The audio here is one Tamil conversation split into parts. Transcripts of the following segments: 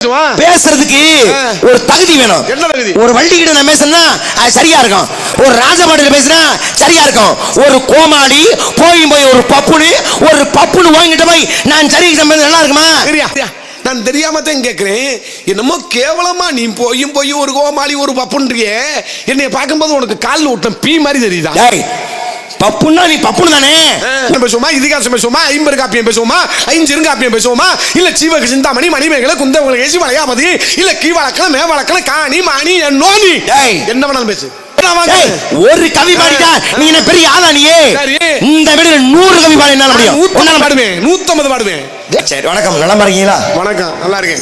பேசுறதுக்கு ஒரு தகுதி வேணும். என்ன தகுதி? ஒரு வள்ளிகிட்ட நான் பேசுனா அது சரியா இருக்கும், ஒரு ராஜபாட்டில பேசுனா சரியா இருக்கும், ஒரு கோமாளி போய் ஒரு பப்புனு வாங்கிட்ட போய் நான் சரி சம்பந்தம் நல்லா இருக்குமா? நான் தெரியாம தான் கேட்கிறேன். என்னமோ கேவலமா நீ போய் ஒரு கோமாளி ஒரு பப்புன்றியே, என்னைய பார்க்கும்போது உனக்கு காலில் விட்ட பீ மாதிரி தெரியுதா? பப்புன்னா நீ பப்புனு தானே பேசுவோமா? இதிகாசம் பேசுவோமா? ஐம்பது காப்பியம் பேசுவோமா? ஐஞ்சிருங்காப்பியம் பேசுவோமா? இல்ல சீவக சிந்தாமணி மணிமேகலை குந்தவங்களை ஏசி வளையாமதி இல்ல கீவழக்கம் மேவழக்கம் காணி மணி நோனி என்ன வேணாலும் பேசு. ஒரு கவி பாடிட்டா நீ என்ன பெரிய ஆளா? நீயே இந்த வீடு 100 கவி பாட என்னால முடியும். 100 பாடுவேன், 150 பாடுவேன். சரி, வணக்கம். நலமா இருக்கீங்களா? வணக்கம், நல்லா இருக்கேன்.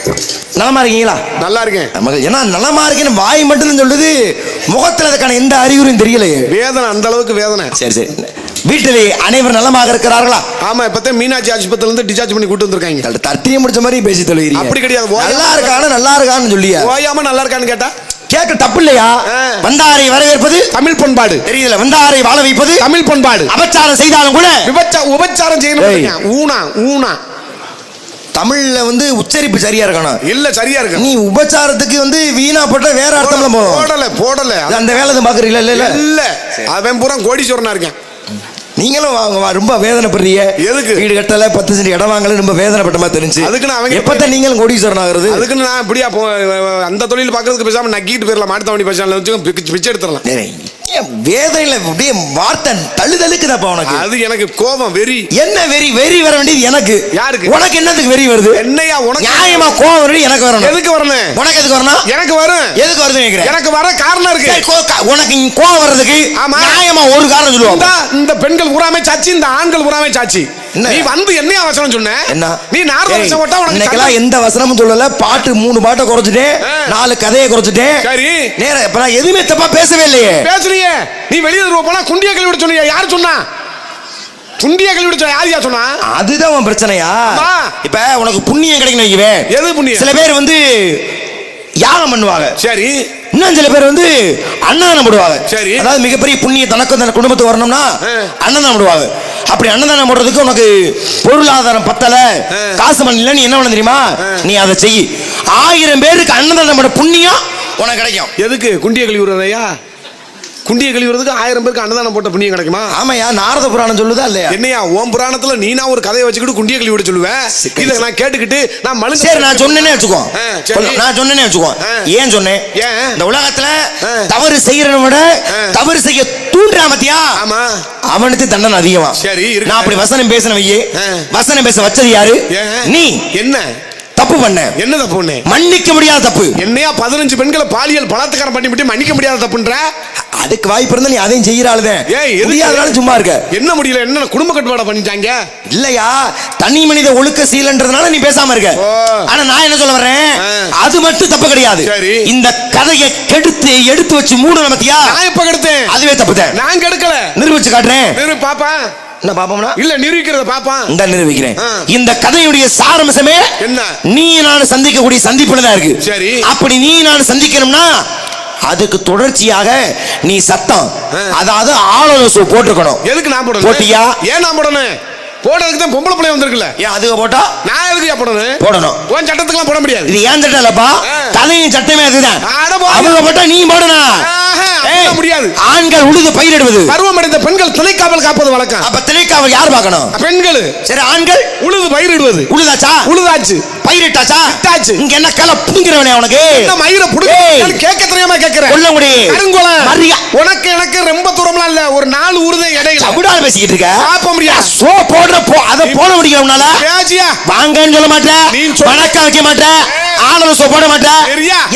நலமா இருக்கீங்களா? நல்லா இருக்கேன். ஏன்னா நலமா இருக்கேன்னு வாய் மட்டும் சொல்லுது, முகத்துல அதுக்கான எந்த அறிகுறியும் தெரியலையே. வேதனை, அந்த அளவுக்கு வேதனை. சரி சரி, வீட்டிலே அனைவரும் நலமாக இருக்கிறார்களா? ஆமா, இப்பதான் மீனாட்சி ஆஸ்பத்திரியில இருந்து டிஸ்சார்ஜ் பண்ணி கூட்டு வந்திருக்காங்க. தட்டியை முடிச்ச மாதிரி பேசி தொழுகிறீங்க. அப்படி கிடையாது. நல்லா இருக்கான்னு சொல்லியா? ஓயாம நல்லா இருக்கான்னு கேட்டா கேட்க தப்பு இல்லையா? வந்தாரை வரவேற்பது தமிழ் பண்பாடு, தெரியல. வந்தாரை வாழ வைப்பது தமிழ் பண்பாடு. அபச்சாரம் செய்தாலும் கூட உபச்சாரம் செய்யணும். ஊனா தமிழ்ல உச்சரிப்பு சரியா இருக்கணும். இல்ல சரியா இருக்கு. நீ உபச்சாரத்துக்கு வீணா போட்ட வேற அர்த்தம்ல போடல அந்த வேலை தான் பாக்குறீங்களா? இல்ல இல்ல, அவன் பூரா கோடீஸ்வரனா இருக்கேன். நீங்களும் ரொம்ப வேதனைப்படுறீங்க. எதுக்கு? வீடு கட்டல 10 சென்ட் இடம் வாங்கல, ரொம்ப வேதனைப்பட்ட மாதிரி தெரிஞ்சு. அதுக்கு நான் எப்பதான் நீங்களும் கோடீஸ்வரன் ஆகுறது? அதுக்கு நான் இப்படியா அந்த தொழில் பாக்குறதுக்கு பேசாம நக்கிட்டு போயிடலாம். மாட்டுத்தாவணி பசால வச்சு பிச்சை எடுத்துடலாம். வேதனையில அப்படியே வார்த்தை தள்ளுதலுக்குதாப்பா உனக்கு. அது எனக்கு கோபம், வெறி. என்ன வெறி? வெறி வர வேண்டியது எனக்கு. யாருக்கு? உனக்கு என்னத்துக்கு வெறி வருது? என்னையா உனக்கு நியாயமா கோபம் வருது? எனக்கு வரணும். எதுக்கு வரணும்? உனக்கு எதுக்கு வரணும்? எனக்கு வரும். எதுக்கு வருது கேக்குறேன்? எனக்கு வர காரணம் இருக்கு. உனக்கு கோபம் வர்றதுக்கு நியாயமா ஒரு காரணம் சொல்லுவாங்க. இந்த பெண்கள் பூராமே சாட்சி, இந்த ஆண்கள் பூராமே சாட்சி. நீ என்னையா வசனம் சொன்ன? என்ன நீ நாரத வசனம் போட்டா உனக்கு எந்த வசனமும் சொல்லல. பாட்டு 3 பாட்டை குறைச்சிட்டேன், 4 கதையை குறைச்சிட்டேன். சரி, நேர இப்ப நான் எதுவுமே தப்பா பேசவே இல்லையே. பேசுறியே. நீ வெளியே போனா குண்டிய கழுவி விட சொன்னியா? யார் சொன்னா? குண்டிய கழுவி விட யார் சொன்னா? அதுதான் உன் பிரச்சனையா? இப்ப உனக்கு புண்ணியம் கிடைக்கணும் வைக்கவே. எது புண்ணியம்? சில பேர் யாகம் பண்ணுவாங்க. சரி. இன்னும் சில பேர் அன்னதானம் போடுவாங்க. சரி. அதாவது மிகப்பெரிய புண்ணிய தனக்கு தன் குடும்பத்துக்கு வரணும்னா அன்னதானம் போடுவாங்க. அப்படி அன்னதானம் போடுறதுக்கு உனக்கு பொருளாதாரம் பத்தல, காசு பண்ணல, நீ என்ன பண்ண தெரியுமா? நீ அதை செய். 1000 பேருக்கு அன்னதானம் போட புண்ணியம் உனக்கு கிடைக்கும். எதுக்கு? குண்டிய கழிவுறதையா? குண்டிய கழிவுறதுக்கு 1000 பேருக்கு அன்னதானம் போட்ட புண்ணியம் கிடைக்குமா? ஆமாயா, நாரத புராணம் சொல்லுதா இல்லையா? என்னையா உன் புராணத்துல நீனா ஒரு கதையை வச்சுக்கிட்டு குண்டிய கழிவு விட சொல்லுவேன். இதை நான் கேட்டுக்கிட்டு நான் மனசு. சரி, நான் சொன்னேனே வச்சுக்கோ. நான் சொன்னேனே வச்சுக்கோ. ஏன் சொன்னேன்? இந்த உலகத்துல தவறு செய்யறவனை விட தவறு செய்ய தூண்டுறான் பாத்தியா? ஆமா, அவனுக்கு தண்டனை அதிகமா. சரி, நான் அப்படி வசனம் பேசின வையே. வசனம் பேச வச்சது யாரு? நீ. என்ன தப்பு பண்ண? என்ன தப்பு பண்ண? மன்னிக்க முடியாத தப்பு. என்னையா 15 பெண்களை பாலியல் பலாத்காரம் பண்ணிவிட்டு மன்னிக்க முடியாத தப்புன்ற? அதுக்கு வாய்ப்பு இருந்தா நீ அதையும் செய்யறாளுதான். முடியாதனால சும்மா இருக்க. என்ன முடியல? என்ன குடும்ப கட்டுப்பாட பண்ணிட்டாங்க? இல்லையா, தனி மனித ஒழுக்க சீலன்றதுனால நீ பேசாம இருக்க. ஆனா நான் என்ன சொல்ல வர்றேன், அது மட்டும் தப்பு கிடையாது. இந்த கதையை கெடுத்து எடுத்து வச்சு மூடு நமத்தியா? நான் எப்ப கெடுத்தேன்? அதுவே தப்புதான். நான் கெடுக்கல. நிரூபிச்சு காட்டுறேன். நிரூபி பாப்பா. என்ன பாப்போம்னா? இல்ல, நிரூபிக்கிறத பாப்பா. இந்த நிரூபிக்கிறேன். இந்த கதையுடைய சாரம்சமே என்ன? நீ நான் சந்திக்கக்கூடிய சந்திப்புல தான் இருக்கு. சரி. அப்படி நீ நான் சந்திக்கணும்னா அதுக்கு தொடர்ச்சியாக நீ சத்தம், அதாவது ஆலோசனை போட்டுக்கணும். எதுக்கு நான் போடணும்? போட்டியா? ஏன் நான் போடணும்? போடுறதுக்கு தான் பொம்பளை பிள்ளை வந்திருக்குல்ல. ஏன் அதுக்கு போட்டா நான் எதுக்கு போடணும்? போடணும். உன் சட்டத்துக்குலாம் போட முடியாது. இது ஏன் சட்டம் இல்லப்பா, கதையும் சட்டமே அதுதான். அவங்க போட்டா நீ போடணும். முடியாது. ஆண்கள் உழுது பயிரிடுவது, பருவமடைந்த பெண்கள் திணைக்காவல் காப்பது வழக்கம். அப்ப திணைக்காவல் யார் பார்க்கணும்? பெண்கள். சரி, ஆண்கள் உழுது பயிரிடுவது. உழுதாச்சா? உழுதாச்சு. பயிரிட்டாச்சா? இட்டாச்சு. இங்க என்ன கல புடிங்கறவனே உனக்கு? என்ன மயிர புடிங்க கேட்க தெரியாம கேக்குறேன். கொல்லங்குடி அருங்கோல மரியா. உனக்கு எனக்கு ரொம்ப தூரம்லாம் இல்ல, ஒரு 4 ஊர்தான் இடையில. அப்படியே பேசிக்கிட்டு இருக்க. பாப்ப முடியாது. சோ போடுற அத போட முடியலனால பேசியா வாங்கன்னு சொல்ல மாட்டே, வணக்கம் வைக்க மாட்டே, ஆனந்த போட மாட்டே.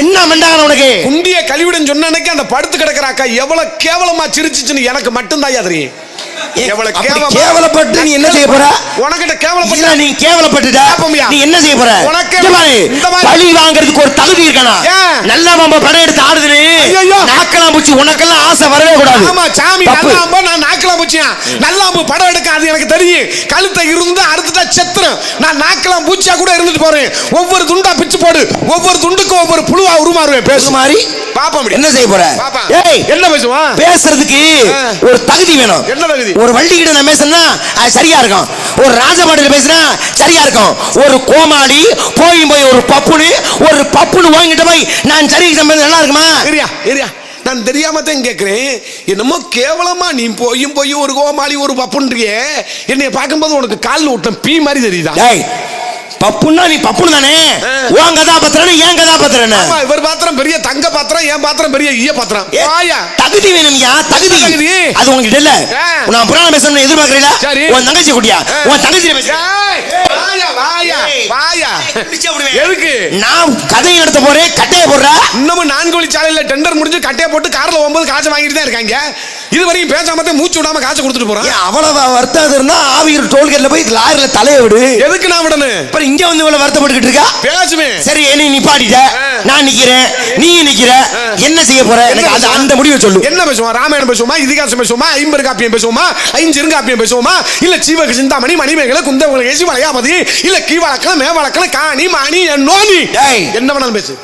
என்ன மண்டாங்க உனக்கு? குண்டிய கழிவிடன் சொன்ன அன்னைக்கு அந்த படுத்து கிடக்குற அக்கா எவ்வளவு கேவலமா சிரிச்சுன்னு எனக்கு மட்டும் தான் தெரியும். கேவலப்பட்டு நீ என்ன செய்ய போற? உனக்கிட்ட கேவலப்பட்டு நீ கேவலப்பட்டுட்ட. நீ என்ன செய்ய போற? பழி வாங்குறதுக்கு ஒரு தகுதி இருக்கணும். நல்லா மாமா படம் எடுத்து ஆடுது, நாக்கலாம் பூச்சி. உனக்கெல்லாம் ஆசை வரவே கூடாது. ஆமா சாமி, நல்லாம்பா நான் நாக்கலாம் பூச்சியா. நல்லாம்பு படம் எடுக்க அது எனக்கு தெரியும். கழுத்தை இருந்து அறுத்துட்டா செத்துரும். நான் நாக்கலாம் பூச்சியா கூட இருந்துட்டு போறேன். ஒவ்வொரு துண்டா பிச்சு போடு, ஒவ்வொரு துண்டுக்கும் ஒவ்வொரு புழுவா உருமாறுவேன். பேசு மாதிரி பாப்போம். என்ன செய்ய போற? ஏய் என்ன பேசுவான்? பேசுறதுக்கு ஒரு தகுதி வேணும். என்ன தகுதி? ஒரு வள்ளி கிட்ட நான் பேசுனா அது சரியா இருக்கும். ஒரு ராஜபாட்டில பேசுனா சரியா இருக்கும். ஒரு கோமாளி போய் ஒரு பப்புனு வாங்கிட்டு போய் நான் சரி சம்பந்தம் நல்லா இருக்குமா? ஏரியா நான் தெரியாம தான் கேட்கிறேன். என்னமோ கேவலமா நீ போய் ஒரு கோமாளி ஒரு பப்புன்றியே, என்னைய பார்க்கும்போது உனக்கு காலில் விட்ட பீ மாதிரி தெரியுதா? பப்புன்னா நீ பப்புனு தானே. உன் கதாபாத்திரம் என் கதாபாத்திரம். இவர் பாத்திரம் பெரிய தங்க பாத்திரம், என் பாத்திரம் பெரிய ஈய பாத்திரம். தகுதி வேணும்யா, தகுதி. அது உங்ககிட்ட இல்ல. நான் புராணம் பேசணும்னு எதிர்பார்க்கறீங்களா? உன் தங்கச்சி குட்டியா? உன் தங்கச்சி பேச. எதுக்கு நான் கதை நடத்த போறேன்? கட்டைய போடுற. இன்னமும் 4 வழி சாலையில டெண்டர் முடிஞ்சு கட்டைய போட்டு கார்ல 9 காசு வாங்கிட்டு தான் இருக்காங்க. இது வரைக்கும் பேசாம மூச்சு விடாம காசு கொடுத்துட்டு போறான். அவ்வளவு வருத்தம் இருந்தா ஆவியூர் டோல்கேட்ல போய் லாரில தலைய விடு. எதுக்கு நான் விடணும்? அப்புறம் இங்க வந்து இவ்வளவு வருத்தப்பட்டுக்கிட்டு இருக்கா? பேசுவேன். சரி நீ நிப்பாட்டிட்ட, நான் நிக்கிறேன், நீ நிக்கிற, என்ன செய்ய போற? எனக்கு அந்த முடிவை சொல்லு. என்ன பேசுவோம்? ராமாயணம் பேசுவோமா, இதிகாசம் பேசுவோமா, ஐம்பது காப்பியம் பேசுவோமா, ஐஞ்சிருங்காப்பியம் பேசுவோமா, இல்ல சீவக சிந்தாமணி, மணிமேகலை, குந்தவங்களை ஏசி வளையாமதி, இல்ல கீவளக்கல மேவளக்கல காணி மாணி நோனி, என்ன வேணாலும் பேசு.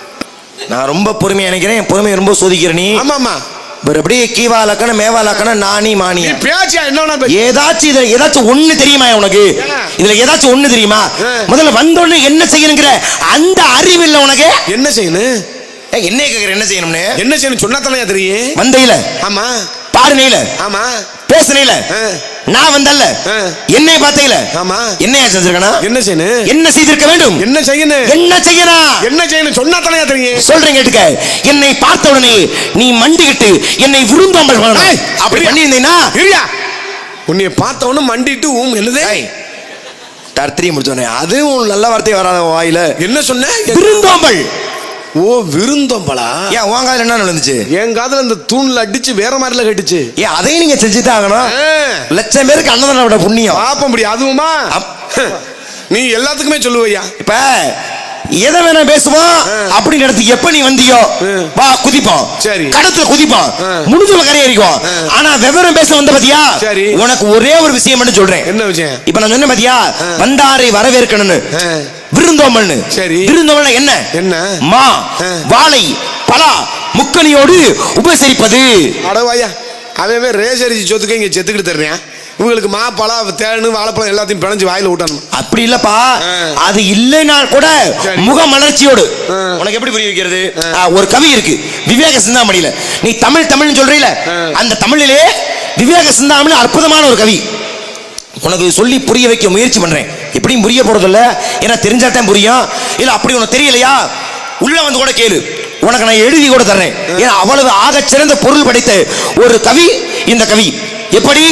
நான் ரொம்ப பொறுமையா நினைக்கிறேன். பொறுமையை ரொம்ப சோதிக்கிறேன் நீ. ஆமா அப்படியே கீவாலக்கன மேவாலக்கன நானி மானி பேச்சியா என்ன? ஏதாச்சும் ஒண்ணு தெரியுமா உனக்கு? இதுல ஏதாச்சும் ஒண்ணு தெரியுமா? முதல்ல வந்தோடனே என்ன செய்யணுங்கிற அந்த அறிவு இல்ல உனக்கு. என்ன செய்யணும்? என்ன கேக்குற? என்ன செய்யணும்னு என்ன செய்யணும் சொன்னா தானே தெரியும். வந்தையில ஆமா, பாருனையில ஆமா, பேசுனையில நான் வந்தல்ல, என்னை பார்த்தையில ஆமா, என்ன செஞ்சிருக்கனா? என்ன செய்யணும்? என்ன செய்திருக்க வேண்டும்? என்ன செய்யணும்? என்ன செய்யணும்? என்ன செய்யணும் சொன்னா தானே தெரியும். சொல்றேன் கேட்டுக்க. என்னை பார்த்த உடனே நீ மண்டிக்கிட்டு என்னை விருந்தாமல் பண்ணணும். அப்படி பண்ணியிருந்தீங்கன்னா இல்லையா? உன்னை பார்த்த உடனே மண்டிட்டு என்னது டர்த்திரி முடிச்சோடனே அதுவும் நல்ல வார்த்தை வராத வாயில. என்ன சொன்ன? விருந்தோம்பல். ஓ விருந்தோம்பலா? ஏன் உன் காதுல என்ன நடந்துச்சு? என் காதுல இந்த தூண்ல அடிச்சு வேற மாதிரில கட்டுச்சு. ஏன் அதையும் நீங்க செஞ்சுதான் ஆகணும். லட்சம் பேருக்கு அன்னதானோட புண்ணியம் பாப்ப முடியும். அதுவுமா நீ எல்லாத்துக்குமே சொல்லுவையா? இப்ப எதை வேணா பேசுவோம் அப்படின்னு இடத்துக்கு எப்ப நீ வந்தியோ வா குதிப்போம். சரி கடத்துல குதிப்போம், முடிஞ்சவங்க கரை ஏறிக்குவோம். ஆனா விவரம் பேச வந்த பாத்தியா? சரி உனக்கு ஒரே ஒரு விஷயம் மட்டும் சொல்றேன். என்ன விஷயம்? இப்ப நான் சொன்ன பாத்தியா, வந்தாரை வரவேற்கணும்னு விருந்தோம்பல்னு. சரி விருந்தோம்பல் என்ன? என்ன? மா வாழை பலா முக்கணியோடு உபசரிப்பது. அடவாயா அவன் ரேசரிச்சு சொத்துக்க இங்க செத்துக்கிட்டு தர்றேன். உங்களுக்கு மாப்பழா தேனு வாழைப்பழம் எல்லாத்தையும் பிணைஞ்சு வாயில விட்டணும். அப்படி இல்லப்பா, அது இல்லைன்னா கூட முக மலர்ச்சியோடு. உனக்கு எப்படி புரிய வைக்கிறது? ஒரு கவி இருக்கு விவேக சிந்தாமணியில. நீ தமிழ்னு சொல்றீல, அந்த தமிழிலே விவேக சிந்தாமணி அற்புதமான ஒரு கவி. உனக்கு சொல்லி புரிய வைக்க முயற்சி பண்றேன். எப்படியும் புரிய போறதில்ல, ஏன்னா தெரிஞ்சாதான் புரியும். இல்ல அப்படி உனக்கு தெரியலையா, உள்ள வந்து கூட கேளு, உனக்கு நான் எழுதி கூட தர்றேன். ஏன்னா அவ்வளவு ஆக சிறந்த பொருள் படைத்த ஒரு கவி இந்த கவி. எப்படி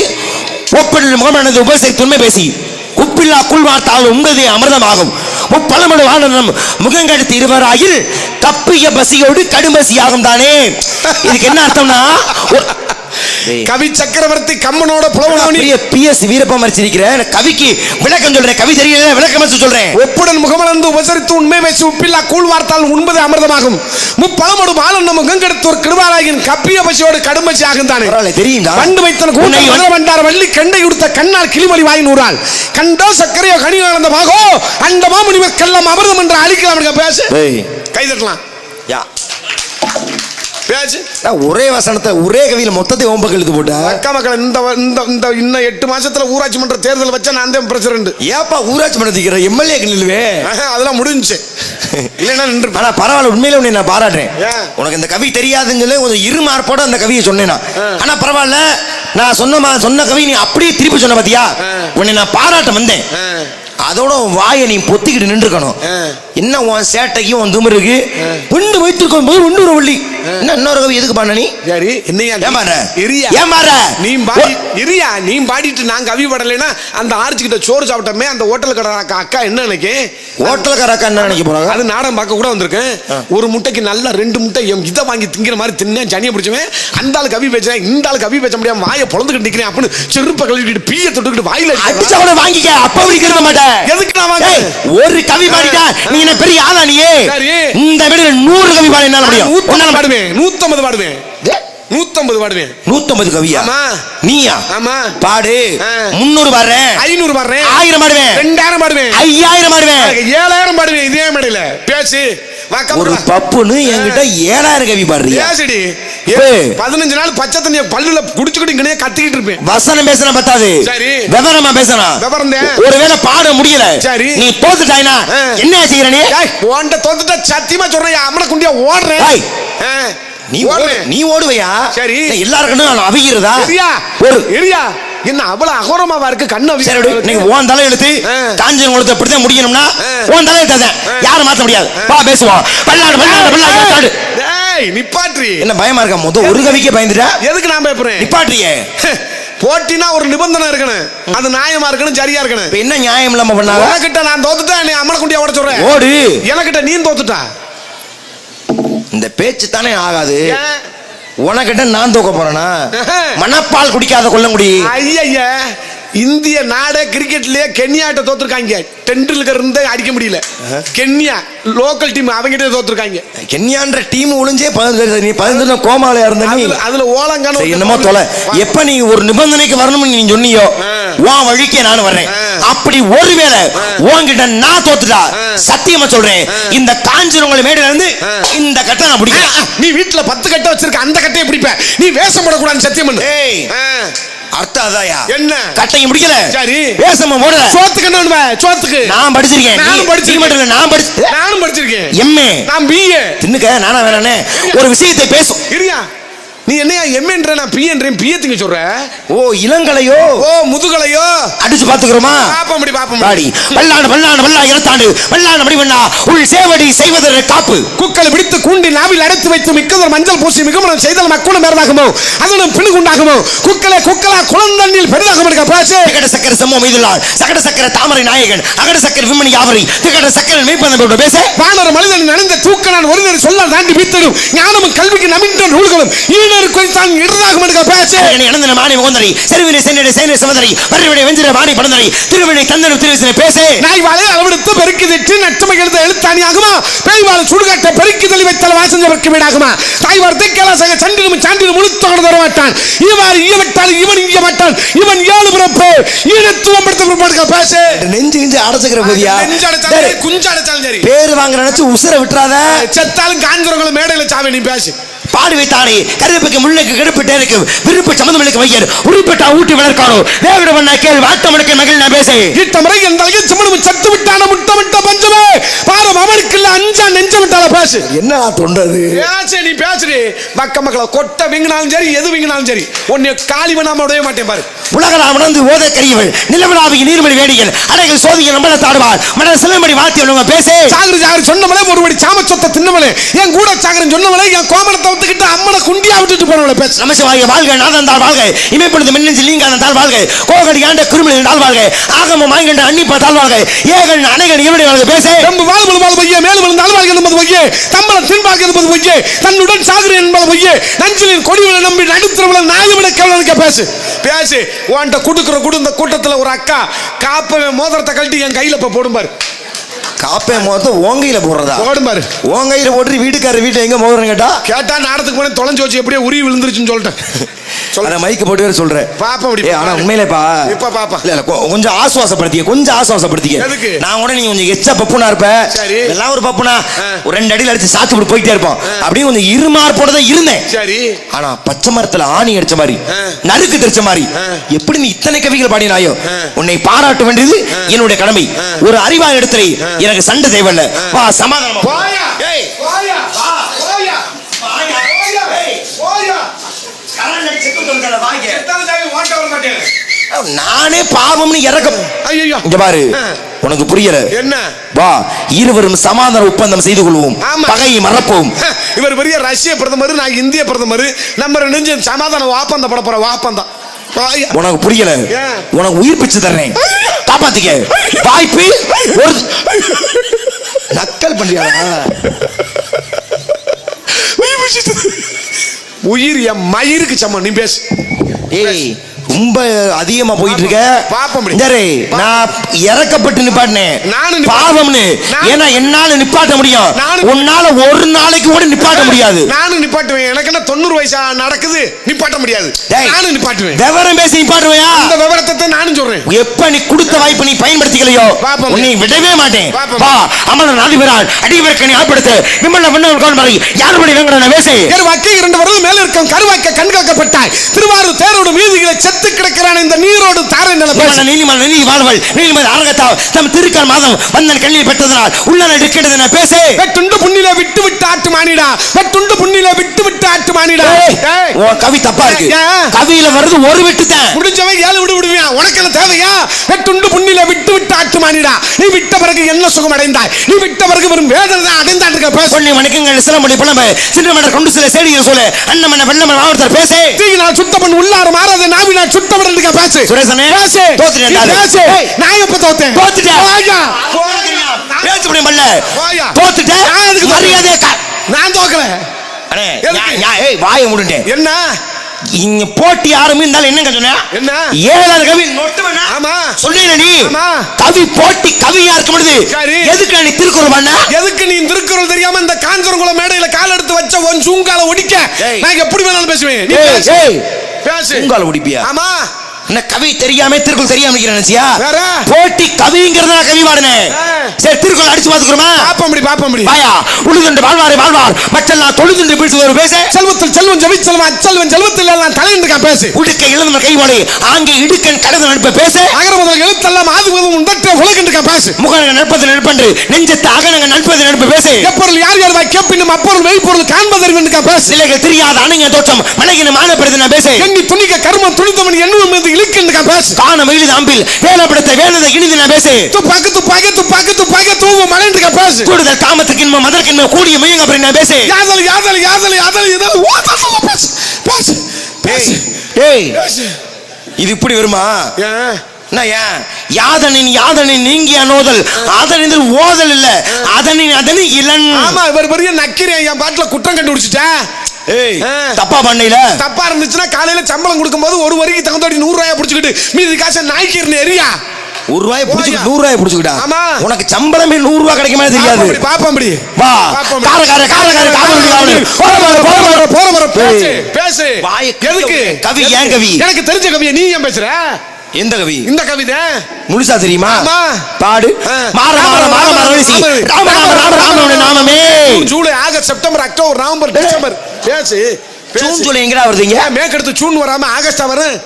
ஒப்பில் முகமனது உபசரி துண்மை பேசி உப்பில்லா குள்வார்த்தால் உங்களது அமிர்தமாகும் முப்பழமடு வாழனம் முகங்கடுத்து இருவராயில் தப்பிய பசியோடு கடும்பசியாகும் தானே. இதுக்கு என்ன அர்த்தம்னா, கவி சக்கரவர்த்தி கம்மனோட புலவனி PS வீரப்ப மரிச்சிருக்கிற கவிக்கு விளக்கம் சொல்றேன். கவி தெரியல, விளக்கம் சொல்றேன். ஒப்புடன் முகமலர்ந்து உபசரித்து உண்மை பேசி உப்பில்லா கூழ் வார்த்தால் உண்பது அமிர்தமாகும் முப்பழமடு வாழனம் முகங்கடுத்து ஒரு கிருபாராயின் கப்பிய பசியோடு கடும்பசி ஆகும் தானே. தெரியுங்களா? கண்டு வைத்தன கூட்டை வண்டார வள்ளி கண்டை உடுத்த கண்ணால் கிளிமொழி வாய் நூறால் கண்டோ சக்கரையோ கனி ஆனந்தமாகோ அந்த மாமுனிவர் கல்லம் அமிர்தம் என்று அழிக்கலாம். பேசு கைதட்டலாம். ஒரே வசனத்தை ஒரே கவியில மொத்தத்தை ஓம்பக்கு எழுதி போட்ட அக்கா மக்கள். இந்த இன்னும் 8 மாசத்துல ஊராட்சி மன்ற தேர்தல் வச்சா நான் தான் பிரசிடண்ட். ஏப்பா ஊராட்சி மன்றத்துக்கு எம்எல்ஏ நில்லுவே? அதெல்லாம் முடிஞ்சு இல்லைன்னா நின்று. ஆனா பரவாயில்ல, உண்மையில உன்னை நான் பாராட்டுறேன். உனக்கு இந்த கவி தெரியாதுன்னு சொல்லி ஒரு இருமார்போட அந்த கவியை சொன்னேனா. ஆனா பரவாயில்ல, நான் சொன்ன கவி நீ அப்படியே திருப்பி சொன்ன பாத்தியா, உன்னை நான் பாராட்ட வந்தேன். அதோட வாயை நீ பொத்திக்கிட்டு நின்றுக்கணும். என்ன உன் சேட்டைக்கும் உன் துமருக்கு ஒன்று வைத்திருக்கும் போது ஒன்று வள்ளி இன்னொரு கவி எதுக்கு பண்ண? நீ சரி நீ பாடிட்டு நான் கவி படலைன்னா அந்த ஆர்ச்சி கிட்ட சோறு சாப்பிட்டமே அந்த ஹோட்டலுக்கார அக்கா என்ன நினைக்க? ஹோட்டலுக்கார அக்கா என்ன நினைக்க போறாங்க? அது நாடகம் பார்க்க கூட வந்திருக்கேன். ஒரு முட்டைக்கு நல்லா 2 முட்டை இதை வாங்கி திங்கிற மாதிரி தின்னேன். சனியை பிடிச்சவன் அந்த ஆள் கவி பேசுறேன், இந்த ஆள் கவி பேச முடியாம வாயை பொழந்துக்கிட்டு நிக்கிறேன் அப்படின்னு செருப்பை கழுவிட்டு பீய தொட்டுக்கிட்டு வாயில அடிச்சா கூட வாங்கிக்க. அப்ப விக்கிற மாட்டேன். எதுக்கு நான் வாங்க? ஒரு கவி பாடிட்டா நீ என்ன பெரிய ஆளா? நீயே இந்த வீடுல 100 கவி பாடி என்னால முடியும். 150 பாடுவேன், 150 பாடுவேன், 150 பாடுவேன். 150 கவியா? நீயா? ஆமா பாடு. 300 பாடுறேன், 500 பாடுறேன், 1000 பாடுவேன், 2000 பாடுவேன், 5000 பாடுவேன், 7000 பாடுவேன். இதே மேடையில பேசு. ஒரு பப்புன்னு என்கிட்ட 7000 கவி பாடுறியா? 15 நாள் பச்சை தண்ணிய பல்லுல குடிச்சுக்கிட்டு இங்கனே கத்திக்கிட்டு இருப்பேன். வசனம் பேசன பத்தாது, சரி விவரமா பேசணும். ஒருவேளை பாட முடியல, சரி நீ தோத்துட்டாய்னா என்ன செய்யற? நீ ஓண்ட தோத்துட்டா சத்தியமா சொல்றேன், அம்மன குண்டியா ஓடுறேன். நீ ஓடுவையா? சரி எல்லாருக்கும் நான் அவிகிறதா? ஒரு எரியா என்ன அவ்வளவு அகோரமாவா இருக்கு கண்ணு அவி. நீங்க ஓன் தலை எழுத்து காஞ்சன் கொடுத்து அப்படிதான் முடியணும்னா ஓன் தலை எழுத்தாத யாரும் மாத்த முடியாது. வா பேசுவோம். பல்லாடு பல்லாடு பல்லாடு. டேய் நிப்பாட்ரி. என்ன பயமா இருக்கா? மொத ஒரு கவிக்கே பயந்துட்டா எதுக்கு நான் பயப்படுறேன்? நிப்பாட்றியே. போட்டினா ஒரு நிபந்தனை இருக்கணும், அது நியாயமா இருக்கணும், சரியா இருக்கணும். இப்ப என்ன நியாயம் இல்லாம பண்ணாங்க? உனக்கிட்ட நான் தோத்துட்டா நீ அம்மன குண்டியா ஓட சொல்றேன். ஓடு. எனக்கிட்ட நீ தோத்துட்டா இந்த பேச்சு தானே ஆகாது. உனக்கிட்ட நான் தூக்க போறேனா? மணப்பால் குடிக்காத கொல்லங்குடி. ஐயா இந்திய நாடே கிரிக்கெட்லயே கென்யாட்ட தோத்துருக்காங்க. டெண்டுல்கர் இருந்தே அடிக்க முடியல. கென்யா லோக்கல் டீம் அவங்கிட்ட தோத்துருக்காங்க. கென்யான்ற டீம் ஒளிஞ்சே 15 கோமாலையா இருந்த நீ அதுல ஓலங்கான என்னமோ தொலை. எப்ப நீ ஒரு நிபந்தனைக்கு வரணும்னு நீ சொன்னியோ உன் வழிக்கே நானும் வர்றேன். அப்படி ஒருவேளை உன்கிட்ட நான் தோத்துட்டா சத்தியமா சொல்றேன், இந்த காஞ்சிரவங்கள மேடையில இருந்து இந்த கட்டை நான் பிடிப்பேன். நீ வீட்டுல 10 கட்டை வச்சிருக்க, அந்த கட்டையை பிடிப்பேன். நீ வேஷம் போடக்கூடாது சத்தியம் பண்ணு. அர்த்தம் அதாயா? என்ன கட்டையும் முடிக்கல, சரி வேஷமும் போடல. சோத்துக்கு என்ன? சோத்துக்கு நான் படிச்சிருக்கேன். நானும் படிச்சிருக்கேன். எம்ஏ நான் பிஏ. தின்னுக்க நானா வேணானே ஒரு விஷயத்தை பேசும். இரியா நீ என்னையா எம்ஏன்ற நான் பிஏன்றேன். பிஏ திங்க சொல்ற? ஓ இளங்கலையோ? ஓ முதுகலையோ? அடிச்சு பாத்துக்கிறோமா? பாப்போம் முடி பாப்போம். பாடி பல்லாண்டு பல்லாண்டு பல்லா இரத்தாண்டு பல்லாண்டு மடி வண்ணா உள் சேவடி செய்வதற்கு காப்பு குக்களை பிடித்து கூண்டி நாவில் அடைத்து வைத்து மிக்கதொரு மஞ்சள் பூசி மிகவும் செய்தல் மக்குணம் மேறதாகுமோ அதனும் பிணுகுண்டாகுமோ குக்களே குக்களா குளந்தண்ணில் பெரிதாகும் இருக்க பேசு. திகட சக்கர சம்மோ மீதுள்ளார் சகட சக்கர தாமரை நாயகன் அகட சக்கர விம்மணி யாவரி திகட சக்கர மேய்ப்பந்த பேச வானர மனிதன் நடந்த தூக்க நான் ஒருவர் சொல்ல தாண்டி பித்தடும் ஞானமும் கல்விக்கு நமின்ற நூல்களும் குறித்தான் இடராகும் எடுக்க பேசு. இழந்த மாணி முகந்தரி செருவினை சென்னடை சேனை சமதரி வரிவினை வெஞ்சிர மாணி படந்தரி திருவினை தந்தனும் திருவினை பேசு. நாய் வாழை அளவெடுத்து பெருக்கி திட்டு நச்சமை எழுத எழுத்தாணி ஆகுமா? பேய் வாழை சுடுகாட்ட பெருக்கி தள்ளி வைத்தல் வாசஞ்சவருக்கு வீடாகுமா? தாய் வார்த்தை கேளாசக சண்டிலும் சாண்டிலும் முழுத்தோடு தர மாட்டான். இவ்வாறு ஈயவிட்டால் இவன் ஈய மாட்டான். இவன் ஏழு பிறப்பு ஈனத்துவம் படுத்த பேசு. நெஞ்சு நெஞ்சு அடைச்சுக்கிற போதியா? குஞ்சு அடைச்சாலும் சரி பேரு வாங்க நினைச்சு உசுர விட்டுறாத. செத்தாலும் காஞ்சுரங்களை மேடையில் சாவே நீ பேசு. பாடு வைத்தானே கருப்புக்கு முள்ளுக்கு கெடுப்பிட்டே இருக்கு விருப்பு சம்மந்தமில்லுக்கு வையர் உரிப்பட்டா ஊட்டி வளர்க்கானோ தேவட பண்ண கேள் வாட்டமனுக்கு மகிழ் நான் பேசே இட்ட முறை எந்த சம்மந்தம் சத்து விட்டான முட்டமிட்ட பஞ்சமே பாரம் அவனுக்கு இல்ல அஞ்சா நெஞ்ச விட்டால பேசு. என்ன தொண்டது பேசு நீ பேசுறே. பக்க மக்களை கொட்ட விங்கினாலும் சரி எது விங்கினாலும் சரி உன்னை காலி பண்ணாம விடவே மாட்டேன் பாரு. உலகலாம் உணர்ந்து ஓத கரியவள் நிலவலாவிய நீர்மொழி வேடிகள் அடைகள் சோதிய நம்பள தாடுவாள் மன சிலம்படி வாத்தி உள்ளவங்க பேசே. சாகரி சாகரி சொன்னவளே ஒருபடி சாமச்சொத்த தின்னவளே என் கூட சாகரன் சொன்னவளே என் கோமணத்தை கிட்ட அம்மன குண்டியா விட்டுட்டு போனவள பேசு. நமசிவாய வாழ்க நாதன் தாள் வாழ்க இமைப்படுத்த மின்னஞ்சில் நீங்கான தாள் வாழ்க கோகடி ஆண்ட குருமலை தாள் வாழ்க ஆகம மாய்கண்ட அன்னிப்பா தாள் வாழ்க ஏகன் அணைகன் இவருடைய வாழ்க பேசே. ரொம்ப வாழ்வு வாழ் வையே மேலும் விழுந்த தாள் என்பது வையே தம்பள தின்பாக என்பது வையே தன்னுடன் சாகரி என்பது வையே நஞ்சிலின் கொடிவில நம்பி நடுத்திரவில நாயவிட கேவலனுக்கு பேசு பேசு. உன்கிட்ட குடுக்குற இந்த கூட்டத்தில் ஒரு அக்கா காப்பவே மோதிரத்தை கழட்டி என் கையில போடும் பாரு. காப்பே மோத ஓங்கையில போடுறதா? போடும் பாரு. ஓங்கையில போட்டு வீட்டுக்காரர் வீட்டை எங்க மோதுறேன் கேட்டா நாடத்துக்கு போன தொலைஞ்சு வச்சு எப்படியே உரி விழுந்துருச்சுன்னு சொல்லிட்டேன். சொல்ல மைக்க போட்டு வேற சொல்றேன் பாப்பா. அப்படி ஆனா உண்மையிலேப்பா இப்ப பாப்பா இல்ல கொஞ்சம் ஆசுவாசப்படுத்திக்க எதுக்கு? நான் கூட நீங்க கொஞ்சம் எச்ச பப்புனா இருப்ப சரி எல்லாம் ஒரு பப்புனா ஒரு 2 அடியில் அடிச்சு சாத்து போட்டு போயிட்டே இருப்போம். அப்படியே கொஞ்சம் இருமார்போட தான் இருந்தேன் சரி. ஆனா பச்சை மரத்துல ஆணி அடிச்ச மாதிரி நறுக்கு தெரிச்ச மாதிரி எப்படி நீ இத்தனை கவிகள் பாடினாயோ உன்னை பாராட்ட வேண்டியது என்னுடைய கடமை. ஒரு அறிவா இடத்துல எனக்கு சண்டை தேவையில்ல. வா சமாதானம் நானே பாவம்னு இறக்கம். இங்க பாரு உனக்கு புரியல என்ன? வா இருவரும் சமாதான ஒப்பந்தம் செய்து கொள்வோம் பகையை மறப்போம். இவர் பெரிய ரஷ்ய பிரதமர் நான் இந்திய பிரதமர் நம்ம ரெண்டு சமாதான வாப்பந்தம் பட போற வாப்பந்தம். உனக்கு புரியல உனக்கு உயிர் பிச்சு தர்றேன் காப்பாத்திக்க வாய்ப்பு ஒரு நக்கல் பண்றியா? உயிர் என் மயிருக்கு சமம் நீ பேசு. ஏய் ரொம்ப அதிகமா போயிட்டு இருக்க. பாப்போம். சரி, நான் இறக்கப்பட்டு நிப்பாட்டினேன். நானும் பாவம்னு. ஏன்னா என்னால நிப்பாட்ட முடியும், உன்னால ஒரு நாளைக்கு கூட நிப்பாட்ட முடியாது. நானும் நிப்பாட்டுவேன். எனக்கு என்ன 90 வயசா நடக்குது, நிப்பாட்ட முடியாது. நானும் நிப்பாட்டுவேன். விவரம் பேசி நிப்பாட்டுவையா? அந்த விவரத்தை நானும் சொல்றேன். எப்ப நீ கொடுத்த வாய்ப்பு நீ பயன்படுத்திக்கலையோ உன்னை விடவே மாட்டேன். வா அமரன் ஆதிவரான் அடிவர்க்கணி ஆட்படுத்த விமல்ல விண்ணவர் கோல்மாரி யாருபடி வெங்கடன வேசை வாக்கை 2 வருடம் மேல இருக்கும் கருவாக்க கண்காக்கப்பட்டாய். திருவாரூர் தேரோடு மீதிகளை செத்து கிடக்கிறான் இந்த நீரோடு தாரை நிலப்ப நீலிமல் நீதி வாழ்வள் நீலிமல் அரங்கத்தா தம் திருக்கால் மாதம் வந்தன் கண்ணியை பெற்றதனால் உள்ளன எடுக்கிறது நான் பேசே. வெட்டுண்டு புண்ணில விட்டு விட்டு ஆட்டு மானிடா, வெட்டுண்டு புண்ணில விட்டு விட்டு ஆட்டு மானிடா. ஓ கவி தப்பா இருக்கு. கவியில வருது ஒரு விட்டு தான், முடிஞ்சவன் 7 விடு விடுவியா? உனக்கு என்ன தேவையா? வெட்டுண்டு புண்ணில விட்டு விட்டு ஆட்டு மானிடா. நீ விட்ட பிறகு என்ன சுகம் அடைந்தாய்? நீ விட்ட பிறகு வரும் வேதனை தான் அடைந்தான் இருக்க. பேச பொன்னி வணக்கங்கள் சிலம்படி புலம்பு சின்னமட கொண்டு சில செய்திகள் சொல்ல அண்ணமன வெள்ளமன மாவட்டர் பேசே. தீயினால் சுத்தப்பன் உள்ளார மாறாத நாவினால் சுத்தப்பன் இருக்க. பேசு சுரேசனே பேசு. தோத்துட்டேன். பேசு. நான் எப்ப தோத்தேன்? தோத்துட்டேன். வாயா பேச முடியும் மல்ல. வாயா தோத்துட்டேன். நான் எதுக்கு மரியாதை? நான் தோக்கல. அடே ஏய் வாயை மூடுட்டேன். என்ன இங்க போட்டி ஆரம்பிந்தால் என்னங்க சொன்ன? என்ன 7 கவி நொட்டுவனா? ஆமா சொல்லுங்க நீ. ஆமா கவி போட்டி கவியா இருக்கும் பொழுது எதுக்கு நீ திருக்குறள் பண்ண? எதுக்கு நீ திருக்குறள் தெரியாம இந்த காஞ்சரங்குளம் மேடையில கால் எடுத்து வச்ச உன் சூங்கால ஒடிக்க நான் எப்படி வேணாலும் பேசுவேன். நீ பேசு. பேசு. சூங்கால ஒடிப்பியா? ஆமா. என்ன கவி தெரியாம திருக்குறள் தெரியாம நினைச்சியா? வேற போட்டி கவிங்கிறதா கவி பாடுனே. சரி திருக்குறள் அடிச்சு பாத்துக்குறோமா? பாப்பம் வாயா உழுதுண்டு வாழ்வாரே வாழ்வார் மற்றெல்லாம் தொழுதுண்டு வீழ்த்துவர் பேச. செல்வத்தில் செல்வம் ஜெவி செல்வம் அச்செல்வன் செல்வத்தில் எல்லாம் தலைந்துக்க பேசு. உடுக்க இழந்த கைவாளி ஆங்கே இடுக்கன் கடந்து நட்ப பேச. அகர முதல் எழுத்தெல்லாம் ஆது முதல் உண்டற்ற உலகண்டுக்க பேசு. முகனங்க நட்பது நட்பன்று நெஞ்சத்து அகனங்க நட்பது நட்பு பேசு. எப்பொருள் யார் யார் வாய் கேப்பினும் அப்பொருள் மெய்ப்பொருள் காண்பதற்குண்டுக்க பேசு. சிலைகள் தெரியாத அணைங்க தோற்றம் மலைகின மானப்படுது நான் பேச. எண்ணி துணிக்க கர்மம் துணித்தவன் எண்ணுவம் மீது இழுக்குண்டுக்க பேசு. காண மகிழ்ந்து அம்பில் வேலப்படுத்த வேலதை இனிது நான் பேசு. துப்பாக்கு துப்பாக்கு துப்பாக்கு துப்பாக்கு தூவு மலைண்டுக்க பேசு. கூடுதல் காமத்துக்கு இன்பம் மதற்கின்ம கூடிய முயங்க அப்படி நான் பேசு. யாதல் யாதல் யாதல் யாதல் இதெல்லாம் ஓதல் பேசு. பேசு. பேசு. ஏய் இது இப்படி வருமா? யாதனின் நீங்கிய நோதல் அதனில் ஓதல் இல்ல அதனின் இளன். ஆமா இவர் பெரிய நக்கிறேன் என் பாட்டுல குற்றம் கண்டுபிடிச்சிட்டேன். ஏய் தப்பா பண்ணையில தப்பா இருந்துச்சுன்னா காலையில சம்பளம் கொடுக்கும்போது ஒரு வரிக்கு தகுந்தபடி 100 ரூபாய் புடிச்சுக்கிட்டு மீதி காசை நாய்க்கு எரியா. 1 ரூபாய் புடிச்சுட்டு 100 ரூபாய் புடிச்சுக்கிட்டா. ஆமா உனக்கு சம்பளமே 100 ரூபாய் கிடைக்குமா தெரியாது. பாப்பம்படி வா போற பேசு. பேசு. எதுக்கு கவி? ஏன் கவி? எனக்கு தெரிஞ்ச கவியை நீ ஏன் பேசுற? எந்த கவி? இந்த கவிதை முழுசா தெரியுமா? பாடு. மாற மாற மாற மாற ராம ராம ராம ராமனுடைய நாமமே. July August September October November December. பேசு. ஜூன் ஜூலை எங்கடா வருதுங்க? மேக்கெடுத்து ஜூன் வராம ஆகஸ்டா வரும்.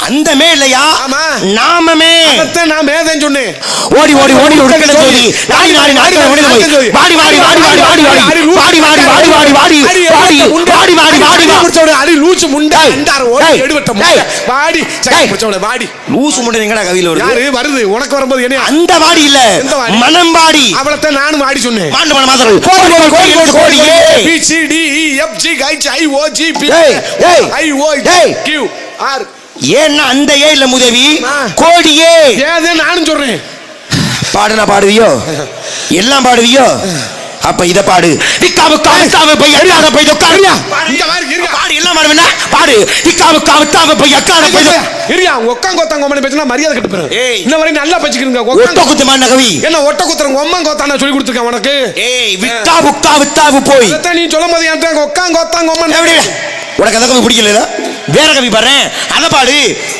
அந்த மே இல்லையா? ஆமா நாமமே. அதான் நான் மேதேன்னு சொன்னேன். ஓடி ஓடி ஓடி உடுக்கல ஜோதி நாடி நாடி நாடி ஓடி போய் வாடி வாடி வாடி வாடி வாடி வாடி வாடி வாடி வாடி வாடி வாடி வாடி வாடி வாடி வாடி முடிச்சோட அடி லூசு முண்டை அண்டார ஓடி எடுவட்ட முண்டை வாடி சக்கை முடிச்சோட வாடி லூசு முண்டை எங்கடா கவியில வருது? யாரு வருது உனக்கு வரும்போது என்ன? அந்த வாடி இல்ல மனம் வாடி. அவளத்த நானும் வாடி சொன்னேன். மாண்டு மன மாதர்கள் கோடி கோடி கோடி கோடி B C D E F G H I O G P I O Q R. ஏன்னா அந்த ஏ இல்ல முதவி கோடியே. ஏதே நானும் சொல்றேன். பாடுனா பாடுவியோ? எல்லாம் பாடுவியோ? அப்ப இத பாடு. டிக்காவு காவுத்தாவு போய் அடியாத போய் உட்காருயா. இங்க பாரு இருங்க. பாடு எல்லாம் பாடுவேனா? பாடு. டிக்காவு காவுத்தாவு போய் அக்காட போய் இருயா. ஒக்காங்க கோத்தாங்க ஒம்மனை பேசினா மரியாதை கெட்டு போறேன். ஏய் இன்ன வரை நல்லா பேசிக்கிறீங்க. ஒட்ட குத்துமான கவி. என்ன ஒட்ட குத்துறங்க ஒம்மன் கோத்தான சொல்லி கொடுத்துருக்கேன் உனக்கு. ஏய் விட்டா புக்கா விட்டாவு போய் அத நீ சொல்லும்போது என்கிட்ட ஒக்காங்க கோத்தாங்க ஒம்மன் எப்படி உனக்கு அந்த கவி பிடிக்கல? வேற கவி பாறேன் அத பாடு.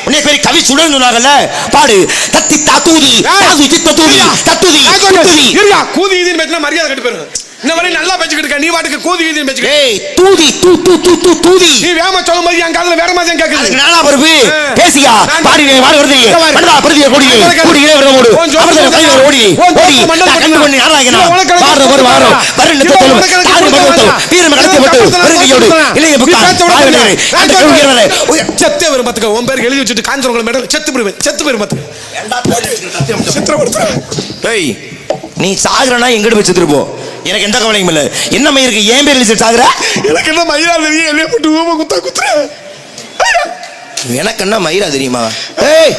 உன்னை பேரு கவி சுடன்னு சொன்னாங்கல்ல பாடு. தத்தி தாத்தூதி தாது சித்த தூதி தத்துதி தத்துதி. இருயா கூதி இதுன்னு பேசினா மரியாதை கெட்டு போறேன். இன்ன வரை நல்லா பேசிக்கிட்டு இருக்க நீ வாட்டுக்கு கூதி இதுன்னு பேசிக்கிட்டு. ஏய் தூதி தூ தூ தூ தூ தூதி. நீ வேமா சொல்லும்போது என் காதுல வேற மாதிரி கேக்குது. அதுக்கு நானா பருப்பு பேசியா பாடி வாடி வருது. படதா பிரதிய கோடி கோடியே வருது ஓடு. அவர்த கை ஓடி ஓடி கண்ணு பண்ணி ஆறாகினா வார வர வார வரல தோலும் தாரி பகவதோ வீரம கடத்தி விட்டு பெருகையோடு இளைய புக்கா ஆயிலே அந்த கவியரே செத்து வரும் பாத்துக்க. உன் பேருக்கு எழுதி வச்சிட்டு காஞ்சரங்குளம் மேடல செத்து போயிரு பாத்துக்க. ஏண்டா போட்டு சித்திரப்படுத்துற. ஏய் நீ சாகுறனா எங்கட போய் செத்துரு போ. எனக்கு எந்த கவலையும் இல்ல. என்ன மயிருக்கு ஏன் பேர் எழுதி சாகுற? எனக்கு என்ன மயிரா தெரியும் எல்லைய போட்டு ஊம குத்துற. எனக்கு என்ன மயிரா தெரியுமா? ஏய்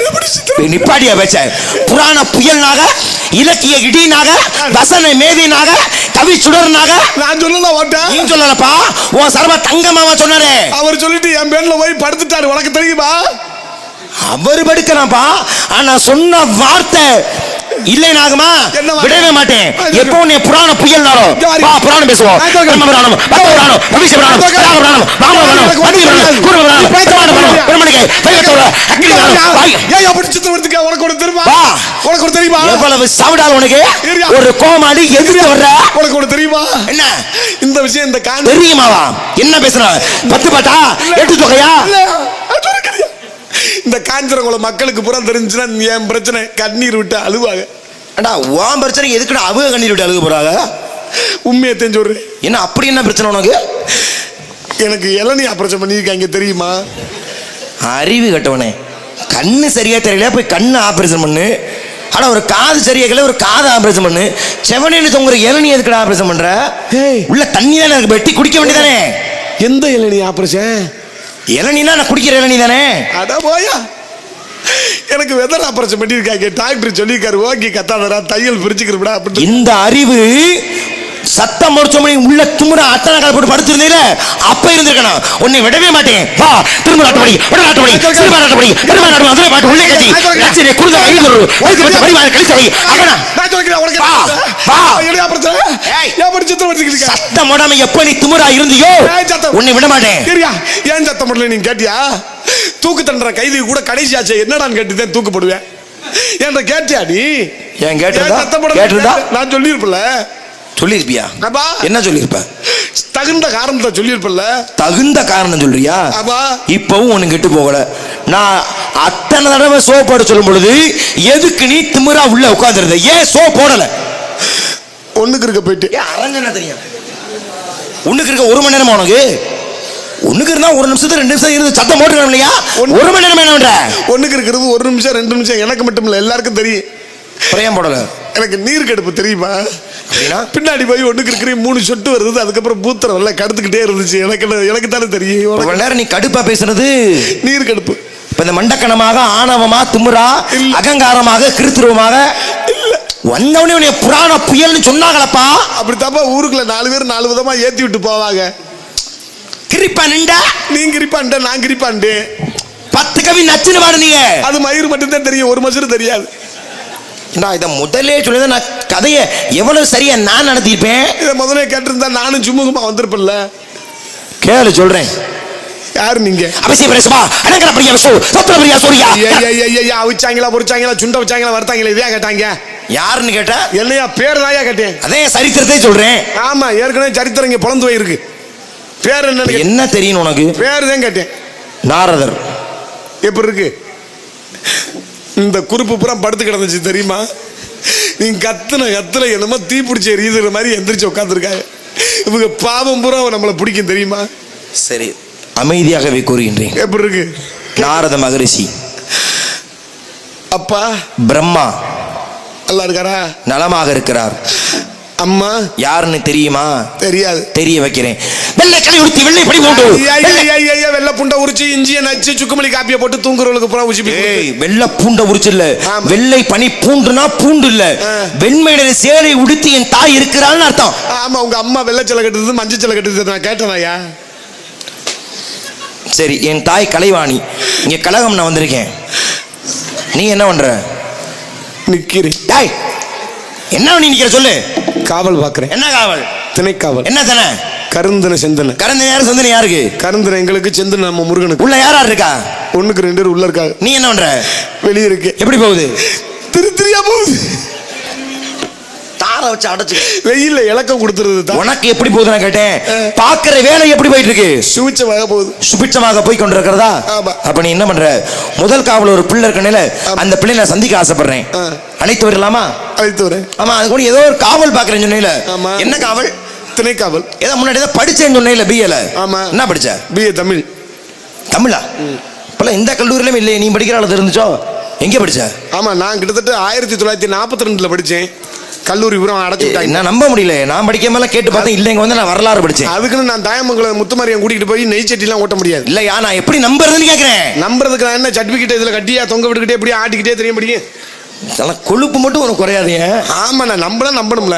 நிப்பாட்டியா பேச்ச. புராண புயல்னாக இலக்கிய இடினாக வசன மேதினாக கவி சுடர்னாக நான் சொல்லல ஓட்டேன். நீ சொல்லலப்பா. உன் சர்வ தங்கமாவா சொன்னாரே அவர் சொல்லிட்டு என் பேர்ல போய் படுத்துட்டாரு. உனக்கு தெரியுமா? அவர் படுக்கலாம்ப்பா, ஆனா சொன்ன வார்த்தை இல்லை நாகமா, விடவே மாட்டேன். எப்போ நீ புராண புயல் நாளோ வா, புராணம் பேசுவோம். நம்ம புராணம், பக்த புராணம், பவிஷ்ய புராணம், ராம புராணம், வாமன புராணம், மணி புராணம், குரு புராணம், பிரமாண புராணம், பிரமணிகை, வைகத்தோட அக்னி புராணம். ஏய் அப்படி சித்தவர்த்துக்கு உனக்கு ஒரு தெரியுமா? உனக்கு ஒரு தெரியுமா? எவ்வளவு சவுடால் உனக்கு ஒரு கோமாளி எதிர்த்து வர்ற. உனக்கு ஒரு தெரியுமா? என்ன இந்த விஷயம்? இந்த கான் தெரியுமாவா? என்ன பேசுற? 10 பாட்டா 8 தொகையா? இந்த காஞ்சரகுல மக்களுக்கு புறம் தெரிஞ்சுன்னா என் பிரச்சனை கண்ணீர் விட்டு அழுவாங்க. அடா உன் பிரச்சனை எதுக்குடா அவங்க கண்ணீர் விட்டு அழுக போறாங்க? உண்மையை தெரிஞ்சு விடுறேன். என்ன அப்படி என்ன பிரச்சனை உனக்கு? எனக்கு இளநீ ஆபரேஷன் பண்ணியிருக்காங்க தெரியுமா? அறிவு கட்டவனே, கண்ணு சரியா தெரியல போய் கண்ணு ஆபரேஷன் பண்ணு. ஆனா ஒரு காது சரியா கேட்கல ஒரு காது ஆபரேஷன் பண்ணு. செவனேன்னு தொங்குற இளநீ எதுக்குடா ஆபரேஷன் பண்ற? உள்ள தண்ணி தானே இருக்கு, வெட்டி குடிக்க வேண்டியதானே. எந்த இளநீ ஆபரேஷன்? இளநீனா நான் குடிக்கிற இளநீ தானே. அட போயா, எனக்கு வெதர் ஆபரேஷன் பண்ணியிருக்காங்க. டாக்டர் சொல்லியிருக்காரு ஓகே கத்தாதரா தையல் பிரிச்சுக்கிறா அப்படி. இந்த அறிவு சத்தம் முடிச்சோம் உள்ள துமுற அத்தனை கால் போட்டு படுத்திருந்தீல அப்ப இருந்திருக்கணும். உன்னை விடவே மாட்டேன். வா திரும்ப நாட்டுப்படி, வட நாட்டுப்படி, சிறுமா நாட்டுப்படி, பெருமா நாட்டுப்படி, அதிலே பாட்டு உள்ளே கட்டி லட்சணை குருத ஐதரு வைத்து வச்ச பரிமாற கழிச்சவை அகனா நான் சொல்கிறேன் உனக்கு. வா வா என்ன ஆபரேஷன்? ஏன் படி சத்தம் வச்சிருக்கீங்க? சத்தம் போடாம எப்ப நீ துமுறா இருந்தியோ உன்னை விட மாட்டேன். சரியா? ஏன் சத்தம் போடல நீ கேட்டியா? தூக்கு தண்டனை கைது கூட கடைசி ஆச்சு என்னடான்னு கேட்டுதான் தூக்கு போடுவேன் என்ற கேட்டியா நீ? ஏன் கேட்டிருந்தா நான் சொல்லியிருப்பல. சொல்லிருப்பியா? என்ன சொல்லிருப்ப? தகுந்த காரணத்தை சொல்லியிருப்பல. தகுந்த காரணம் சொல்றியா? இப்பவும் ஒண்ணு கெட்டு போகல. நான் அத்தனை தடவை சோ போட சொல்லும் பொழுது எதுக்கு நீ திமிரா உள்ள உட்கார்ந்துருந்த? ஏன் சோ போடல? ஒண்ணுக்கு இருக்க போயிட்டு அரஞ்சனா தெரியும். ஒண்ணுக்கு இருக்க 1 மணி நேரமா உனக்கு? ஒண்ணுக்கு இருந்தா 1 நிமிஷத்துக்கு 2 நிமிஷம் இருந்து சத்தம் போட்டுக்கணும் இல்லையா? 1 மணி நேரம் என்ன பண்ற? ஒண்ணுக்கு இருக்கிறது 1 நிமிஷம் 2 நிமிஷம் எனக்கு மட்டும் இல்ல எல்லாருக்கும் தெரியும். பிரயம் போடல. எனக்கு நீர் கடுப்பு தெரியுமா? பின்னாடி போய் ஒண்ணுக்கு இருக்கிற 3 சொட்டு வருது. அதுக்கப்புறம் பூத்திரம் எல்லாம் கடுத்துக்கிட்டே இருந்துச்சு. எனக்கு தானே தெரியும். நேரம் நீ கடுப்பா பேசுறது நீர் கடுப்பு. இப்ப இந்த மண்டக்கணமாக ஆணவமா திமுறா அகங்காரமாக கிருத்துருவமாக வந்தவனே புராண புயல்னு சொன்னாங்களப்பா. அப்படித்தாப்பா ஊருக்குள்ள 4 பேர் 4 விதமா ஏத்தி விட்டு போவாங்க. கிரிப்பான்டா நீ கிரிப்பான்டா நான் கிரிப்பான்டே 10 கவி நச்சுன்னு பாடுனீங்க. அது மயிர் மட்டும் தான் தெரியும், ஒரு மசுறு தெரியாது. இதை முதலே சொல்லி நான் கதையை எவ்வளவு சரியா நான் நடத்திருப்பேன். இதை முதலே கேட்டிருந்தா நானும் சுமூகமா வந்திருப்பேன்ல. கேளு சொல்றேன். யாரு நீங்க? அவசியம் பேசுமா? அனங்கர பிரியா விசு சத்ர பிரியா சூர்யா. ஐயா அவிச்சாங்களா பொரிச்சாங்களா சுண்ட வச்சாங்களா வர்த்தாங்களா இதே கேட்டாங்க. யாருன்னு கேட்டா? என்னையா பேர் தாயா கேட்டேன். அதே சரித்திரத்தை சொல்றேன். ஆமா ஏற்கனவே சரித்திரம் இங்க பொழந்து போயிருக்கு. பேர் என்ன? என்ன தெரியும் உனக்கு? பேர் தான் கேட்டேன். நாரதர். எப்படி இருக்கு? இந்த குறிப்பு பூரா படுத்து கிடந்துச்சு தெரியுமா? நீ கத்துல என்னமோ தீப்பிடிச்ச எரியுற மாதிரி எந்திரிச்சு உட்காந்துருக்காங்க. இவங்க பாவம் பூரா நம்மளை பிடிக்கும் தெரியுமா? சரி அமைதியாகவே கூறுகின்றேன். எப்படி இருக்கு? நாரத மகரிஷி அப்பா பிரம்மா நல்லா இருக்காரா? நலமாக இருக்கிறார். அம்மா யாருன்னு தெரியுமா? தெரியாது. தெரிய வைக்கிறேன். வெள்ளை களை உடுத்தி வெள்ளை படி போட்டு வெள்ளை பூண்டை உரிச்சு இஞ்சியை நச்சு சுக்குமல்லி காப்பியை போட்டு தூங்குறவங்களுக்கு பூரா உச்சி. வெள்ளை பூண்டை உரிச்சு இல்ல, வெள்ளை பனி பூண்டுனா பூண்டு இல்ல, வெண்மையில சேலை உடுத்தி என் தாய் இருக்கிறான்னு அர்த்தம். ஆமா உங்க அம்மா வெள்ளச்சலை கட்டுறது மஞ்சள் சலை கட்டுறது நான் கேட்டனாயா? சரி என் தாய் கலைவாணி. இங்க கழகம் நான் வந்திருக்கேன். நீ என்ன பண்ற? நிக்கிறேன். தாய் என்ன நீ நிக்கிற சொல்லு. காவல் பாக்குறேன். என்ன காவல்? திணைக்காவல். என்ன திணை? கருந்தனை செந்தனை. கருந்தனை யாரு செந்தனை யாருக்கு? கருந்தனை எங்களுக்கு செந்தனை நம்ம முருகனுக்கு. உள்ள யாரா இருக்கா? ஒண்ணுக்கு 2 பேர் உள்ள இருக்காங்க. நீ என்ன பண்ற? வெளியே இருக்கு. எப்படி போகுது? திரியா போகுது. தார வச்சு அடைச்சு வெயில்ல இலக்கம் கொடுத்துருது. உனக்கு எப்படி போகுதுன்னு கேட்டேன். பாக்குற வேலை எப்படி போயிட்டு இருக்கு? சுபிச்சமாக போகுது. சுபிச்சமாக போய் கொண்டிருக்கிறதா? அப்ப நீ என்ன பண்ற? முதல் காவல் ஒரு பிள்ளை இருக்கனால அந்த பிள்ளை நான் சந்திக்க ஆசைப்படுறேன். அழைத்து வரலாமா? அழைத்து வரேன். ஆமா அது கூட ஏதோ ஒரு காவல் பாக்குறேன்னு சொன்னீல. என்ன காவல்? திணைக்காவல். ஏதோ முன்னாடி ஏதோ படிச்சேன்னு சொன்னீல பிஏல. ஆமா என்ன படிச்ச? பிஏ தமிழ். தமிழா? இப்பெல்லாம் இந்த கல்லூரியிலும் இல்லையே. நீ படிக்கிற அளவு இருந்துச்சோ? எங்க படிச்ச? ஆமா நான் கிட்டத்தட்ட 1942 படிச்சேன். கல்லூரி பூரா அடைச்சுட்டாங்க. நான் நம்ப முடியல. நான் படிக்காமலாம் கேட்டு பார்த்தேன். இல்லைங்க வந்து நான் வரலாறு படிச்சேன். அதுக்குன்னு நான் தாயமங்கலம் முத்துமாரியம் கூட்டிகிட்டு போய் நெய் சட்டிலாம் ஓட்ட முடியாது. இல்லையா நான் எப்படி நம்புறதுன்னு கேட்கிறேன். நம்புறதுக்கு நான் என்ன சர்டிபிகேட் இதுல கட்டியா தொங்க விட்டுக்கிட்டே எப்படி ஆட்டிக்கிட்டே தெரிய முடியும்? கொழுப்பு மட்டும் உனக்கு குறையாதீங்க. ஆமா நான் நம்பணும்ல.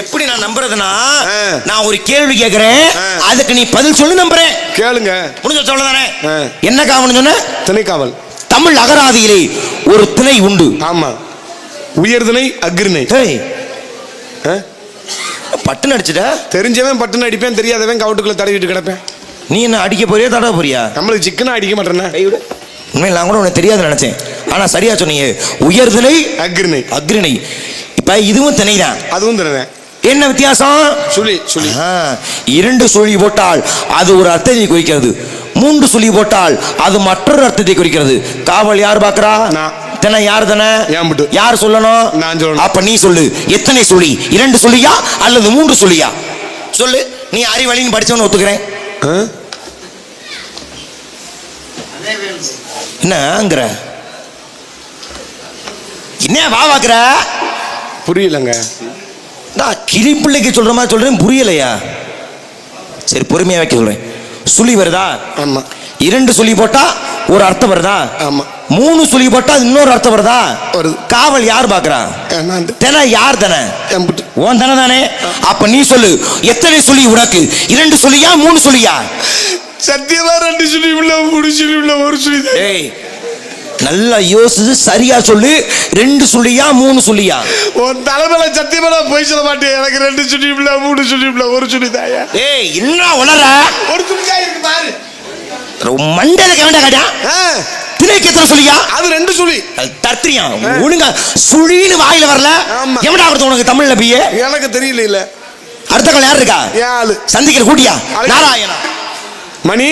எப்படி நான் நம்புறதுன்னா, நான் ஒரு கேள்வி கேட்கிறேன், அதுக்கு நீ பதில் சொல்லி நம்புறேன். கேளுங்க. முடிஞ்ச சொல்லதானே. என்ன காவல்னு சொன்ன? திணைக்காவல். தமிழ் அகராதியிலே ஒரு திணை உண்டு. ஆமா, உயர்திணை அக்ரிணை. பட்டுன்னு அடிச்சுட்ட. தெரிஞ்சவன் பட்டுன்னு அடிப்பேன், தெரியாதவன் கவுட்டுக்குள்ள தடவிட்டு கிடப்பேன். நீ என்ன அடிக்க போறியா தடவை போறியா? நம்மளுக்கு சிக்கனா அடிக்க மாட்டேன்னா. உண்மையில் நான் கூட உனக்கு தெரியாது நினைச்சேன், ஆனா சரியா சொன்னீங்க. உயர்திணை அக்ரிணை. அக்ரிணை. இப்ப இதுவும் திணைதான், அதுவும் திணைதான். என்ன வித்தியாசம்? சுழி. சுழி. 2 சுழி போட்டால் அது ஒரு அர்த்தத்தை குறிக்கிறது, 3 சுழி போட்டால் அது மற்றொரு அர்த்தத்தை குறிக்கிறது. காவல் யார் பாக்குறா? திணை யார்? தானே யார் சொல்லணும்? நான் சொல்லணும். அப்ப நீ சொல்லு, எத்தனை சுழி? 2 சுழியா அல்லது 3 சுழியா? சொல்லு. நீ அறிவழின்னு படிச்சவனு ஒத்துக்கிறேன். என்னங்கிற என்ன வாக்குற? புரியலங்க. நான் கிளி பிள்ளைக்கு சொல்ற மாதிரி சொல்றேன், புரியலையா? சரி பொறுமையா வைக்க சொல்றேன். சுழி வருதா? ஆமா. 2 சுழி போட்டா ஒரு அர்த்தம் வருதா? ஆமா. 3 சுழி போட்டா இன்னொரு அர்த்தம் வருதா? வருது. காவல் யார் பாக்குறா? தினை யார்? தானே உன் தானே தானே. அப்ப நீ சொல்லு, எத்தனை சுழி உனக்கு? 2 சுழியா 3 சுழியா? சத்தியமா 2 சுழி உள்ள, 3 சுழி உள்ள, 1 சுழி. ஏய் நல்லா யோசிச்சு சரியா சொல்லு, 2 சுழியா 3 சுழியா? உன் தலைமையில சத்தியமா போய் சொல்ல மாட்டேன். எனக்கு 2 சுழி உள்ள, 3 சுழி உள்ள, 1 சுழி தாயா. ஏய் என்ன உளற? 1 சுழி தான் இருக்கு பாரு. மண்டையில கவண்டா காட்டா. திணைக்கு எத்தனை சுழியா? அது 2 சுழி. தர்த்திரியா ஒழுங்கா சுழின்னு வாயில வரல. எவடா கொடுத்த உனக்கு தமிழ்ல பிஏ? எனக்கு தெரியல. இல்ல அடுத்த கால் யார் இருக்கா? யாரு சந்திக்கிற கூட்டியா? நாராயணா. மணி